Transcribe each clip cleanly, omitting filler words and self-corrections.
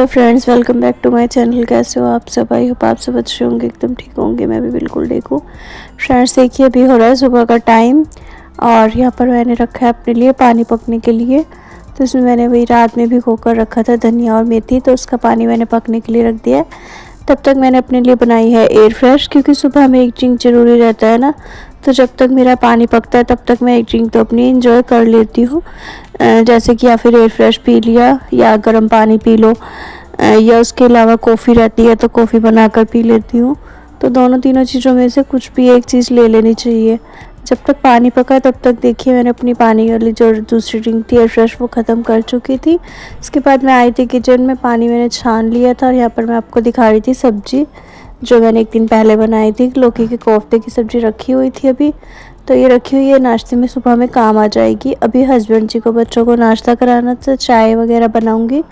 Friends, welcome back to my channel. कैसे हो आप सब? आई होप आप सब अच्छे होंगे, एकदम ठीक होंगे। मैं भी बिल्कुल ठीक हूँ। फ्रेंड्स देखिए, अभी हो रहा है सुबह का टाइम और यहाँ पर मैंने रखा है अपने लिए पानी पकने के लिए। तो इसमें मैंने वही रात में भी भिगोकर रखा था धनिया और मेथी, तो उसका पानी मैंने पकने के लिए रख दिया है। तब तक मैंने अपने लिए बनाई है एयर फ्रेश, क्योंकि सुबह में एक ड्रिंक ज़रूरी रहता है ना। तो जब तक मेरा पानी पकता है तब तक मैं एक ड्रिंक तो अपनी इंजॉय कर लेती हूँ, जैसे कि या फिर एयर फ्रेश पी लिया या गर्म पानी पी लो, या उसके अलावा कॉफ़ी रहती है तो कॉफ़ी बनाकर पी लेती हूँ। तो दोनों तीनों चीज़ों में से कुछ भी एक चीज़ ले लेनी चाहिए। जब तक पानी पका तब तक देखिए मैंने अपनी पानी वाली जो दूसरी ड्रिंक थी एयर फ्रेश वो ख़त्म कर चुकी थी। इसके बाद मैं आई थी किचन में, पानी मैंने छान लिया था और यहाँ पर मैं आपको दिखा रही थी सब्ज़ी जो मैंने एक दिन पहले बनाई थी। लौकी के कोफ्ते की सब्ज़ी रखी हुई थी अभी, तो ये रखी हुई है, नाश्ते में सुबह में काम आ जाएगी। अभी हस्बैंड जी को बच्चों को नाश्ता कराना, तो चाय वगैरह बनाऊंगी,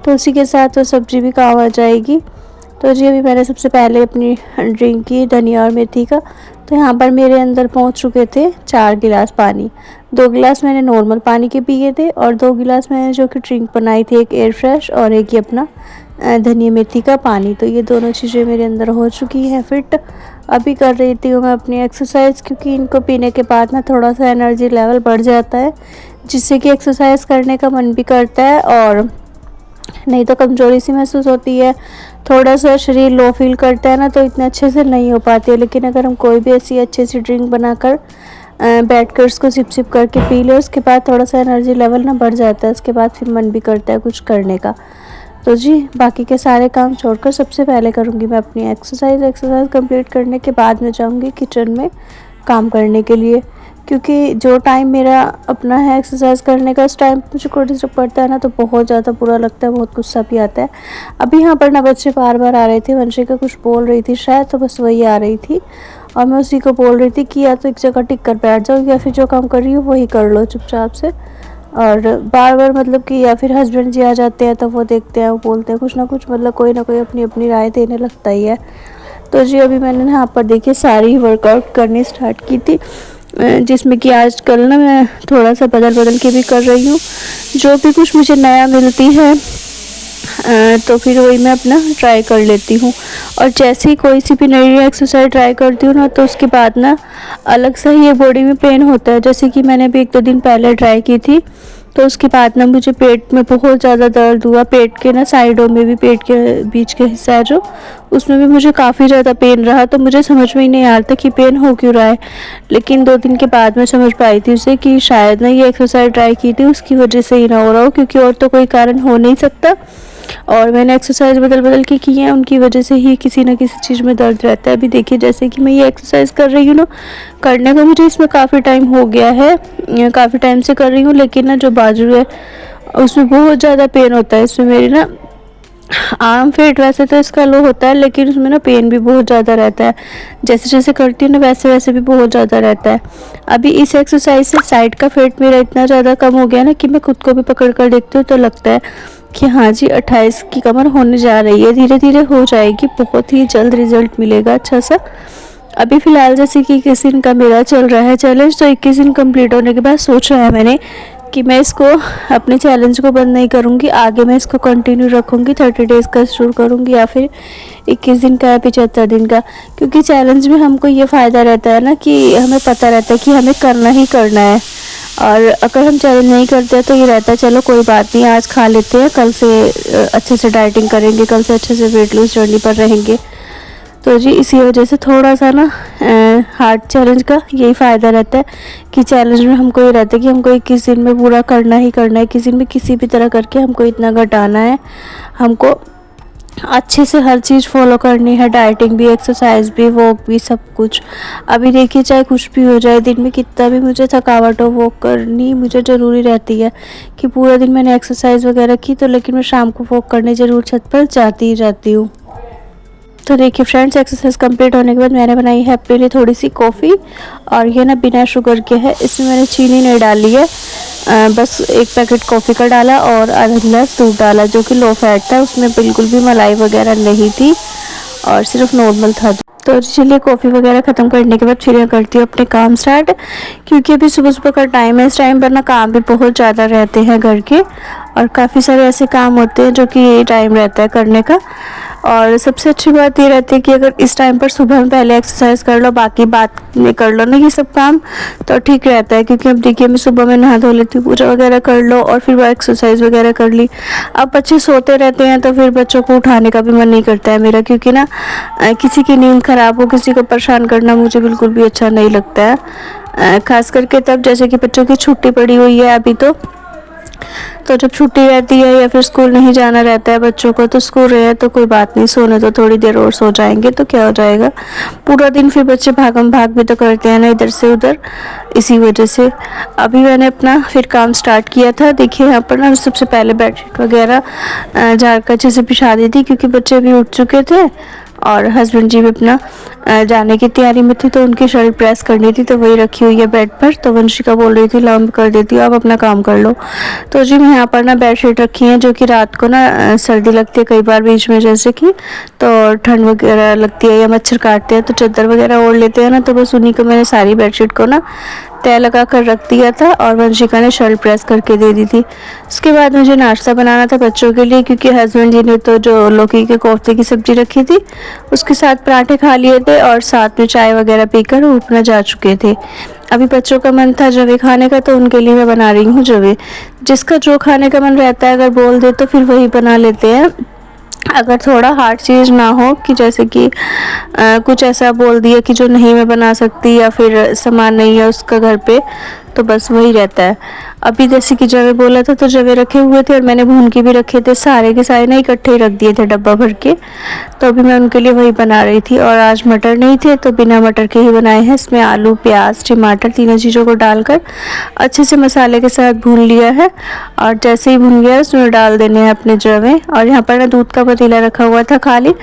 तो उसी के साथ वो सब्ज़ी भी काम आ जाएगी। तो जी अभी मैंने सबसे पहले अपनी ड्रिंक की धनिया और मेथी का, तो यहाँ पर मेरे अंदर पहुँच चुके थे 4 गिलास पानी। 2 गिलास मैंने नॉर्मल पानी के पिए थे और 2 गिलास मैंने जो कि ड्रिंक बनाई थी, एक एयर फ्रेश और एक ये अपना धनिया मेथी का पानी। तो ये दोनों चीज़ें मेरे अंदर हो चुकी हैं फिट। अभी कर रही थी मैं अपनी एक्सरसाइज, क्योंकि इनको पीने के बाद ना थोड़ा सा एनर्जी लेवल बढ़ जाता है, जिससे कि एक्सरसाइज करने का मन भी करता है और नहीं तो कमज़ोरी सी महसूस होती है, थोड़ा सा शरीर लो फील करता है ना, तो इतने अच्छे से नहीं हो पाती है। लेकिन अगर हम कोई भी ऐसी अच्छी सी ड्रिंक बनाकर बैठ कर उसको सिप सिप करके पी ले, उसके बाद थोड़ा सा एनर्जी लेवल ना बढ़ जाता है, उसके बाद फिर मन भी करता है कुछ करने का। तो जी बाकी के सारे काम छोड़कर सबसे पहले करूँगी मैं अपनी एक्सरसाइज कंप्लीट करने के बाद मैं जाऊँगी किचन में काम करने के लिए, क्योंकि जो टाइम मेरा अपना है एक्सरसाइज करने का, उस टाइम मुझे कोई डिस्टर्ब करता है ना तो बहुत ज़्यादा बुरा लगता है, बहुत गुस्सा भी आता है। अभी यहाँ पर ना बच्चे बार बार आ रहे थे, वंशिका कुछ बोल रही थी शायद, तो बस वही आ रही थी और मैं उसी को बोल रही थी कि या तो एक जगह टिक कर बैठ जाओ या फिर जो काम कर रही हो वही कर लो चुपचाप से। और बार बार मतलब कि या फिर हस्बैंड जी आ जाते हैं तो वो देखते हैं, वो बोलते हैं कुछ ना कुछ, मतलब कोई ना कोई अपनी अपनी राय देने लगता ही है। तो जी अभी मैंने यहाँ पर देखिए सारी वर्कआउट करनी स्टार्ट की थी, जिसमें कि आजकल ना मैं थोड़ा सा बदल के भी कर रही हूँ। जो भी कुछ मुझे नया मिलती है तो फिर वही मैं अपना ट्राई कर लेती हूँ। और जैसे ही कोई सी भी नई एक्सरसाइज ट्राई करती हूँ ना, तो उसके बाद ना अलग से ही ये बॉडी में पेन होता है। जैसे कि मैंने अभी 1-2 दिन पहले ट्राई की थी, तो उसके बाद ना मुझे पेट में बहुत ज़्यादा दर्द हुआ, पेट के ना साइडों में भी, पेट के बीच के हिस्सा है जो, उसमें भी मुझे काफ़ी ज़्यादा पेन रहा। तो मुझे समझ में ही नहीं आ रहा था कि पेन हो क्यों रहा है, लेकिन 2 दिन के बाद मैं समझ पाई थी उसे कि शायद ना ये एक्सरसाइज ट्राई की थी उसकी वजह से ही ना हो रहा हो, क्योंकि और तो कोई कारण हो नहीं सकता। और मैंने एक्सरसाइज बदल के की है, उनकी वजह से ही किसी ना किसी चीज़ में दर्द रहता है। अभी देखिए जैसे कि मैं ये एक्सरसाइज कर रही हूँ ना, करने को मुझे इसमें काफ़ी टाइम हो गया है, काफ़ी टाइम से कर रही हूँ, लेकिन ना जो बाजू है उसमें बहुत ज़्यादा पेन होता है। इसमें मेरी ना आर्म फिट वैसे तो इसका लो होता है, लेकिन उसमें ना पेन भी बहुत ज़्यादा रहता है। जैसे जैसे करती हूँ ना वैसे वैसे भी बहुत ज़्यादा रहता है। अभी इस एक्सरसाइज से साइड का फेट मेरा इतना ज़्यादा कम हो गया ना कि मैं खुद को भी पकड़ कर देखती हूँ तो लगता है कि हाँ जी 28 की कमर होने जा रही है, धीरे धीरे हो जाएगी, बहुत ही जल्द रिजल्ट मिलेगा अच्छा सा। अभी फ़िलहाल जैसे कि 21 दिन का मेरा चल रहा है चैलेंज, तो 21 दिन कंप्लीट होने के बाद सोचा है मैंने कि मैं इसको अपने चैलेंज को बंद नहीं करूँगी, आगे मैं इसको कंटिन्यू रखूँगी। 30 डेज़ का शुरू करूँगी या फिर 21 दिन का या 75 दिन का, क्योंकि चैलेंज में हमको ये फ़ायदा रहता है ना कि हमें पता रहता है कि हमें करना ही करना है। और अगर हम चैलेंज नहीं करते तो ये रहता है चलो कोई बात नहीं, आज खा लेते हैं, कल से अच्छे से डाइटिंग करेंगे, कल से अच्छे से वेट लूज जर्नी पर रहेंगे। तो जी इसी वजह से थोड़ा सा ना हार्ड चैलेंज का यही फ़ायदा रहता है कि चैलेंज में हमको ये रहता है कि हमको 21 दिन में पूरा करना ही करना है, किसी दिन में किसी भी तरह करके हमको इतना घटाना है, हमको अच्छे से हर चीज़ फॉलो करनी है, डाइटिंग भी, एक्सरसाइज भी, वॉक भी, सब कुछ। अभी देखिए चाहे कुछ भी हो जाए, दिन में कितना भी मुझे थकावट हो, वॉक करनी मुझे ज़रूरी रहती है कि पूरा दिन मैंने एक्सरसाइज वगैरह की तो, लेकिन मैं शाम को वॉक करने ज़रूर छत पर जाती ही जाती हूँ। तो देखिए फ्रेंड्स, एक्सरसाइज कंप्लीट होने के बाद मैंने बनाई है अपने लिए थोड़ी सी कॉफ़ी, और ये ना बिना शुगर के है, इसमें मैंने चीनी नहीं डाली है, बस 1 पैकेट कॉफ़ी का डाला और आधा गिलास दूध डाला जो कि लो फैट था, उसमें बिल्कुल भी मलाई वगैरह नहीं थी और सिर्फ नॉर्मल था। तो चलिए कॉफ़ी वगैरह ख़त्म करने के बाद फिर मैं करती हूँ अपने काम स्टार्ट, क्योंकि अभी सुबह सुबह का टाइम है। इस टाइम पर ना काम भी बहुत ज़्यादा रहते हैं घर के, और काफ़ी सारे ऐसे काम होते हैं जो कि ये टाइम रहता है करने का। और सबसे अच्छी बात ये रहती है कि अगर इस टाइम पर सुबह में पहले एक्सरसाइज कर लो, बाकी बात में कर लो ना ये सब काम, तो ठीक रहता है। क्योंकि अब देखिए मैं सुबह में नहा धो लेती हूँ, पूजा वगैरह कर लो और फिर वो एक्सरसाइज वगैरह कर ली। अब बच्चे सोते रहते हैं तो फिर बच्चों को उठाने का भी मन नहीं करता है मेरा, क्योंकि ना किसी की नींद ख़राब हो, किसी को परेशान करना मुझे बिल्कुल भी अच्छा नहीं लगता है। ख़ास करके तब जैसे कि बच्चों की छुट्टी पड़ी हुई है अभी, तो जब छुट्टी रहती है या फिर स्कूल नहीं जाना रहता है बच्चों को, तो स्कूल रहे तो कोई बात नहीं, सोने तो थोड़ी देर और सो जाएंगे तो क्या हो जाएगा। पूरा दिन फिर बच्चे भागम भाग भी तो करते हैं ना इधर से उधर, इसी वजह से अभी मैंने अपना फिर काम स्टार्ट किया था। देखिए यहाँ पर ना सबसे पहले बेडशीट वगैरह झाड़ कर अच्छे से बिछा दी थी, क्योंकि बच्चे भी उठ चुके थे और हस्बैंड जी भी अपना जाने की तैयारी में थी, तो उनकी शर्ट प्रेस करनी थी, तो वही रखी हुई है बेड पर। तो वंशिका बोल रही थी लंब कर देती हूँ, आप अपना काम कर लो। तो जी मैं यहाँ पर ना बेडशीट रखी है, जो कि रात को ना सर्दी लगती है कई बार बीच में, जैसे कि तो ठंड वगैरह लगती है या मच्छर काटते हैं तो चादर वगैरह ओढ़ लेते हैं ना, तो बस उन्हीं को मैंने सारी बेडशीट को ना तय लगा कर रख दिया था और वंशिका ने शर्ट प्रेस करके दे दी थी। उसके बाद मुझे नाश्ता बनाना था बच्चों के लिए, क्योंकि हस्बैंड जी ने तो जो लौकी के कोफ्ते की सब्जी रखी थी उसके साथ पराठे खा लिए थे और साथ में चाय वगैरह पीकर वो अपना जा चुके थे। अभी बच्चों का मन था जवे खाने का, तो उनके लिए मैं बना रही हूँ जवे। जिसका जो खाने का मन रहता है अगर बोल दे तो फिर वही बना लेते हैं। अगर थोड़ा हार्ड चीज़ ना हो कि जैसे कि कुछ ऐसा बोल दिया कि जो नहीं मैं बना सकती या फिर सामान नहीं है उसका घर पे, तो बस वही रहता है। अभी जैसे कि जवे बोला था तो जवे रखे हुए थे और मैंने भून के भी रखे थे, सारे के सारे ना इकट्ठे ही रख दिए थे डब्बा भर के। तो अभी मैं उनके लिए वही बना रही थी। और आज मटर नहीं थे तो बिना मटर के ही बनाए हैं। इसमें आलू, प्याज, टमाटर तीनों चीज़ों को डालकर अच्छे से मसाले के साथ भून लिया है, और जैसे ही भून गया उसमें डाल देने हैं अपने जवे। और यहाँ पर ना दूध का पतीला रखा हुआ था खाली,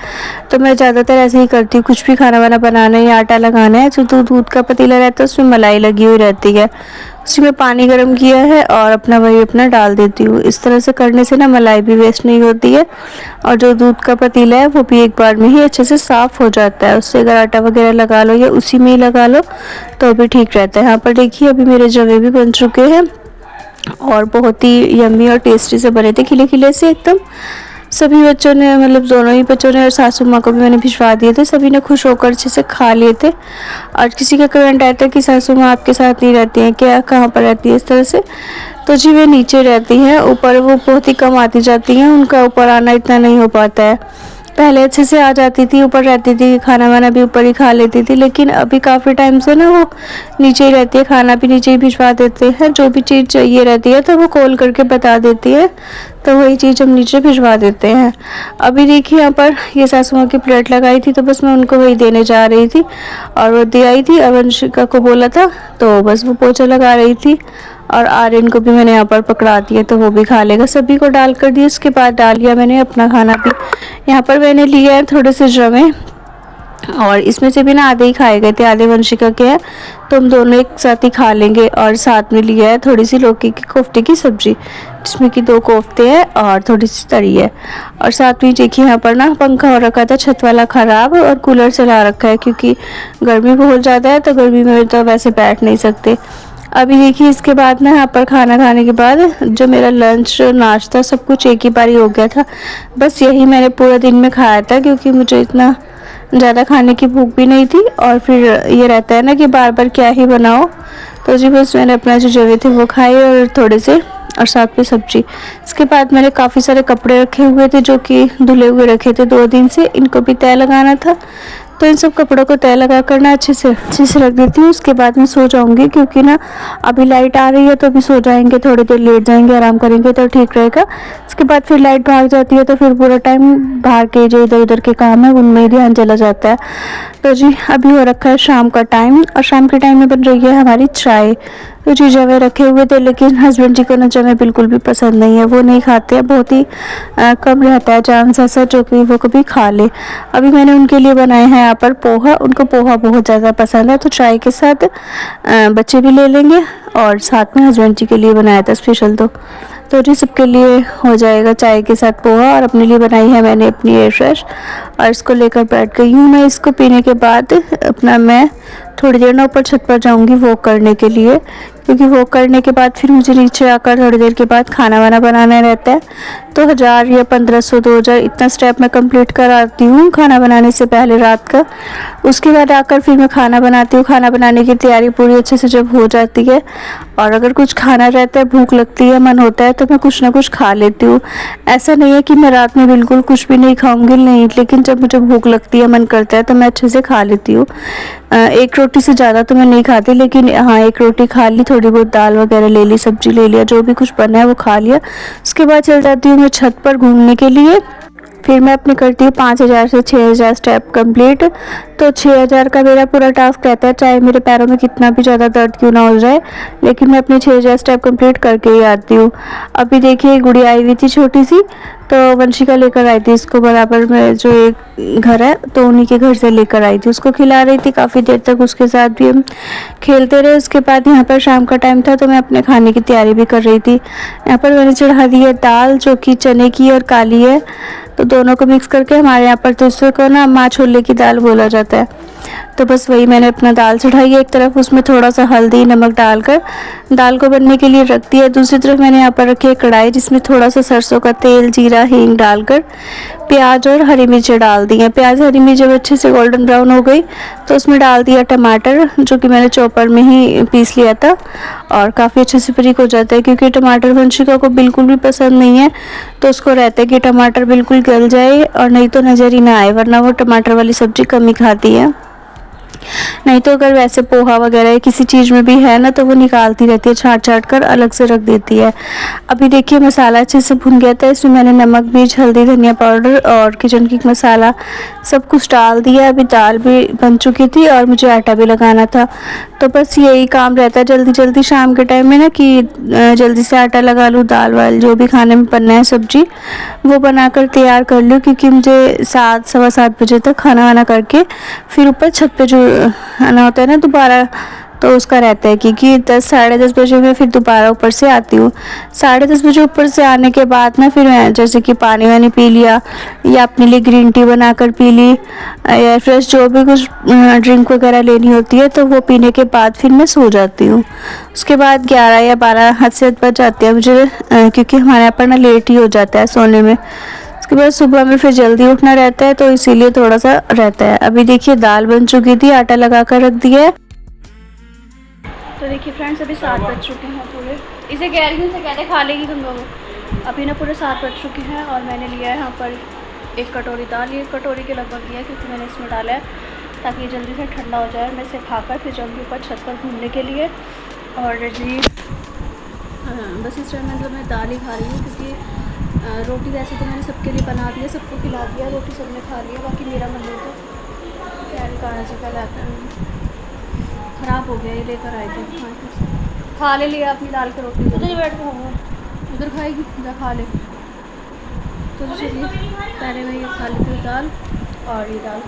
तो मैं ज़्यादातर ऐसे ही करती हूँ, कुछ भी खाना वाना बनाना है या आटा लगाना है तो दूध का पतीला रहता है उसमें मलाई लगी हुई रहती है, उसी में पानी गर्म किया है और अपना डाल देती हूँ। इस तरह से करने से ना मलाई भी वेस्ट नहीं होती है, और जो दूध का पतीला है वो भी एक बार में ही अच्छे से साफ़ हो जाता है। उससे अगर आटा वगैरह लगा लो या उसी में ही लगा लो तो भी ठीक रहता है। यहाँ पर देखिए अभी मेरे जवे भी बन चुके हैं और बहुत ही यम्मी और टेस्टी से बने थे, खिले खिले से एकदम। सभी बच्चों ने, मतलब दोनों ही बच्चों ने और सासू माँ को भी मैंने भिजवा दिए थे, सभी ने खुश होकर अच्छे से खा लिए थे। और किसी का कमेंट आया था कि सासू माँ आपके साथ नहीं रहती हैं क्या, कहाँ पर रहती है इस तरह से। तो जी वे नीचे रहती हैं, ऊपर वो बहुत ही कम आती जाती हैं, उनका ऊपर आना इतना नहीं हो पाता है। पहले अच्छे से आ जाती थी, ऊपर रहती थी, खाना वाना भी ऊपर ही खा लेती थी, लेकिन अभी काफ़ी टाइम से ना वो नीचे ही रहती है, खाना भी नीचे ही भिजवा देते हैं। जो भी चीज़ चाहिए रहती है तो वो कॉल करके बता देती है, तो वही चीज़ हम नीचे भिजवा देते हैं। अभी देखिए यहाँ पर ये सासू माँ की प्लेट लगाई थी, तो बस मैं उनको वही देने जा रही थी और वो दे आई थी। वंशिका को बोला था तो बस वो पोछा लगा रही थी, और आर्यन को भी मैंने यहाँ पर पकड़ा दिया तो वो भी खा लेगा। सभी को डाल कर दिया, उसके बाद डाल लिया मैंने अपना खाना भी। यहाँ पर मैंने लिया है थोड़े से जवे, और इसमें से भी ना आधे ही खाए गए थे, आधे वंशिका के हैं, तो हम दोनों एक साथ ही खा लेंगे। और साथ में लिया है थोड़ी सी लौकी की कोफ्ते की सब्जी, जिसमें कि 2 कोफ्ते हैं और थोड़ी सी तरी है। और साथ में देखिए यहाँ पर ना पंखा हो रखा था छत वाला ख़राब, और कूलर चला रखा है क्योंकि गर्मी बहुत ज़्यादा है, तो गर्मी में तो वैसे बैठ नहीं सकते। अभी देखिए इसके बाद ना यहाँ पर खाना खाने के बाद जो मेरा लंच नाश्ता सब कुछ एक ही बार ही हो गया था। बस यही मैंने पूरा दिन में खाया था, क्योंकि मुझे इतना ज़्यादा खाने की भूख भी नहीं थी, और फिर ये रहता है ना कि बार बार क्या ही बनाओ। तो जी बस मैंने अपना जो जवे थे वो खाए और थोड़े से, और साथ में सब्जी। इसके बाद मैंने काफ़ी सारे कपड़े रखे हुए थे जो कि धुले हुए रखे थे 2 दिन से, इनको भी तय लगाना था, तो इन सब कपड़ों को तय लगा कर ना अच्छे से रख देती हूँ। उसके बाद मैं सो जाऊँगी, क्योंकि ना अभी लाइट आ रही है तो अभी सो जाएंगे, थोड़ी देर लेट जाएंगे, आराम करेंगे तो ठीक रहेगा। उसके बाद फिर लाइट भाग जाती है तो फिर पूरा टाइम बाहर के जो इधर उधर के काम है उनमें ही ध्यान चला जाता है। तो जी अभी हो रखा है शाम का टाइम, और शाम के टाइम में बन रही है हमारी चाय। तो जी जवे रखे हुए थे, लेकिन हस्बैंड जी को ना जवे बिल्कुल भी पसंद नहीं है, वो नहीं खाते हैं, बहुत ही कम रहता है चांस ऐसा जो कि वो कभी खा ले। अभी मैंने उनके लिए बनाए हैं यहाँ पर पोहा, उनको पोहा बहुत ज़्यादा पसंद है, तो चाय के साथ बच्चे भी ले लेंगे और साथ में हस्बैंड जी के लिए बनाया था स्पेशल। तो जी सबके लिए हो जाएगा चाय के साथ पोहा, और अपने लिए बनाई है मैंने अपनी एयर फ्रेश, और इसको लेकर बैठ गई हूँ। मैं इसको पीने के बाद अपना मैं थोड़ी देर ना ऊपर छत पर जाऊँगी वॉक करने के लिए, क्योंकि वॉक करने के बाद फिर मुझे नीचे आकर थोड़ी देर के बाद खाना वाना बनाना रहता है। तो 1000 या 1500 2000 इतना स्टेप मैं कंप्लीट कर आती हूँ खाना बनाने से पहले रात का। उसके बाद आकर फिर मैं खाना बनाती हूँ। खाना बनाने की तैयारी पूरी अच्छे से जब हो जाती है, और अगर कुछ खाना रहता है, भूख लगती है, मन होता है, तो मैं कुछ ना कुछ खा लेती हूँ। ऐसा नहीं है कि मैं रात में बिल्कुल कुछ भी नहीं खाऊंगी, नहीं, लेकिन जब मुझे भूख लगती है, मन करता है, तो मैं अच्छे से खा लेती हूँ। एक रोटी से ज़्यादा तो मैं नहीं खाती, लेकिन हाँ एक रोटी खा ली, थोड़ी बहुत दाल वगैरह ले ली, सब्जी ले लिया, जो भी कुछ बना है वो खा लिया। उसके बाद चल जाती हूँ मैं छत पर घूमने के लिए। फिर मैं अपने करती हूँ 5000 से 6000 स्टेप कंप्लीट। तो 6000 का मेरा पूरा टास्क रहता है, चाहे मेरे पैरों में कितना भी ज़्यादा दर्द क्यों ना हो जाए, लेकिन मैं अपने 6000 स्टेप कंप्लीट करके ही आती हूँ। अभी देखिए गुड़िया आई हुई थी छोटी सी, तो वंशिका लेकर आई थी इसको, बराबर में जो एक घर है तो उन्हीं के घर से लेकर आई थी, उसको खिला रही थी काफ़ी देर तक, उसके साथ भी हम खेलते रहे। उसके बाद यहाँ पर शाम का टाइम था, तो मैं अपने खाने की तैयारी भी कर रही थी। यहाँ पर मैंने चढ़ा दी है दाल, जो कि चने की और काली है, तो दोनों को मिक्स करके, हमारे यहाँ पर तो इसको ना माँ छोले की दाल बोला जाता है। तो बस वही मैंने अपना दाल चढ़ाई है एक तरफ, उसमें थोड़ा सा हल्दी नमक डालकर दाल को बनने के लिए रख दिया। दूसरी तरफ मैंने यहाँ पर रखी है कढ़ाई, जिसमें थोड़ा सा सरसों का तेल, जीरा, हींग डालकर प्याज और हरी मिर्चें डाल दी हैं। प्याज हरी मिर्च जब अच्छे से गोल्डन ब्राउन हो गई, तो उसमें डाल दिया टमाटर, जो कि मैंने चॉपर में ही पीस लिया था, और काफ़ी अच्छे से बारीक हो जाता है, क्योंकि टमाटर वंशिका को बिल्कुल भी पसंद नहीं है। तो उसको रहता है कि टमाटर बिल्कुल गल जाए, और नहीं तो नज़र ही ना आए, वरना वो टमाटर वाली सब्ज़ी कम ही खाती है। नहीं तो अगर वैसे पोहा वगैरह किसी चीज़ में भी है ना, तो वो निकालती रहती है, छाँट छाँट कर अलग से रख देती है। अभी देखिए मसाला अच्छे से भुन गया था, इसमें मैंने नमक, मिर्च, हल्दी, धनिया पाउडर और किचन किंग मसाला सब कुछ डाल दिया। अभी दाल भी बन चुकी थी, और मुझे आटा भी लगाना था। तो बस यही काम रहता है जल्दी जल्दी शाम के टाइम में ना, कि जल्दी से आटा लगा लूँ, दाल वाल जो भी खाने में बनना है सब्जी वो बनाकर तैयार कर लूँ, क्योंकि मुझे 7 सवा 7 बजे तक खाना वाना करके फिर ऊपर छत पे जो आना होता है ना दोबारा, तो उसका रहता है कि 10 साढ़े 10 बजे मैं फिर दोबारा ऊपर से आती हूँ। साढ़े 10 बजे ऊपर से आने के बाद ना फिर मैं जैसे कि पानी वानी पी लिया, या अपने लिए ग्रीन टी बनाकर पी ली, या फ्रेश जो भी कुछ ड्रिंक वगैरह लेनी होती है, तो वो पीने के बाद फिर मैं सो जाती हूँ। उसके बाद 11 या 12 हद से बज जाते हैं मुझे, क्योंकि हमारे यहाँ पर ना लेट ही हो जाता है सोने में। उसके बाद सुबह में फिर जल्दी उठना रहता है, तो इसीलिए थोड़ा सा रहता है। अभी देखिए दाल बन चुकी थी, आटा लगा कर रख दिया है। तो देखिए फ्रेंड्स अभी 7 बज चुके हैं पूरे, इसे कह रही हूँ, इसे कहते खा लेगी तुम लोग। अभी ना पूरे 7 बज चुके हैं, और मैंने लिया है यहाँ पर 1 कटोरी दाल, ये 1 कटोरी के लगभग लिया है, क्योंकि मैंने इसमें डाला है ताकि ये जल्दी से ठंडा हो जाए। मैं इसे खाकर फिर जाऊँगी ऊपर छत पर घूमने के लिए। और जी बस इस टाइम मतलब मैं दाल ही खा रही हूँ, क्योंकि रोटी वैसे तो मैंने सबके लिए बना दिया, सबको खिला दिया, रोटी सबने खा लिया, बाकी मेरा मन नहीं था। फैन कहाँ से कल आता है, ख़राब हो गया, ये लेकर आए थे, खा ले लिया अपनी दाल की रोटी, उधर ही बैठ के खाऊंगा, उधर खाएगी, जा खा ले। तो चलिए पहले मैं ये खा लेती हूँ दाल, और ये दाल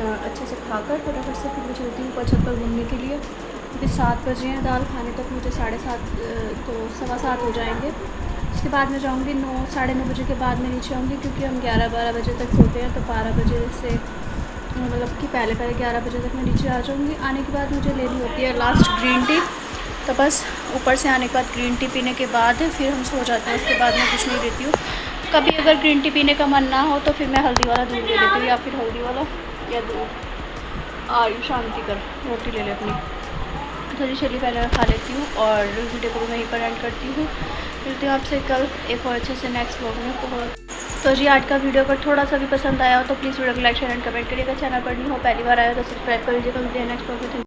अच्छे से खाकर फटाफट से फिर मैं चलती हूँ ऊपर छत पर घूमने के लिए। अभी 7 बजे हैं, दाल खाने तक मुझे 7:30 तो 7:15 हो जाएंगे। उसके बाद मैं जाऊँगी 9 साढ़े 9 बजे के बाद मैं नीचे आऊँगी, क्योंकि हम 11-12 बजे तक सोते हैं, तो 12 बजे से मतलब कि पहले 11 बजे तक मैं नीचे आ जाऊँगी। आने के बाद मुझे लेनी होती है लास्ट ग्रीन टी, तो बस ऊपर से आने के बाद ग्रीन टी पीने के बाद फिर हम सो जाते हैं। उसके बाद मैं कुछ नहीं लेती हूँ। कभी अगर ग्रीन टी पीने का मन ना हो तो फिर मैं हल्दी वाला दूध ले लेती हूँ, या फिर हल्दी वाला या दूध आयु शांति कर रोटी ले ले अपनी। तो चलिए पहले मैं खा लेती हूँ, और वीडियो को वहीं पर एंड करती हूँ। मिलती हूँ आपसे कल एक और अच्छे से नेक्स्ट व्लॉग में। तो जी आज का वीडियो अगर थोड़ा सा भी पसंद आया हो तो प्लीज़ वीडियो को लाइक शेयर एंड कमेंट करिएगा। चैनल पर नहीं हो, पहली बार आया तो सब्सक्राइब कर लीजिएगा। मिलते हैं नेक्स्ट व्लॉग में।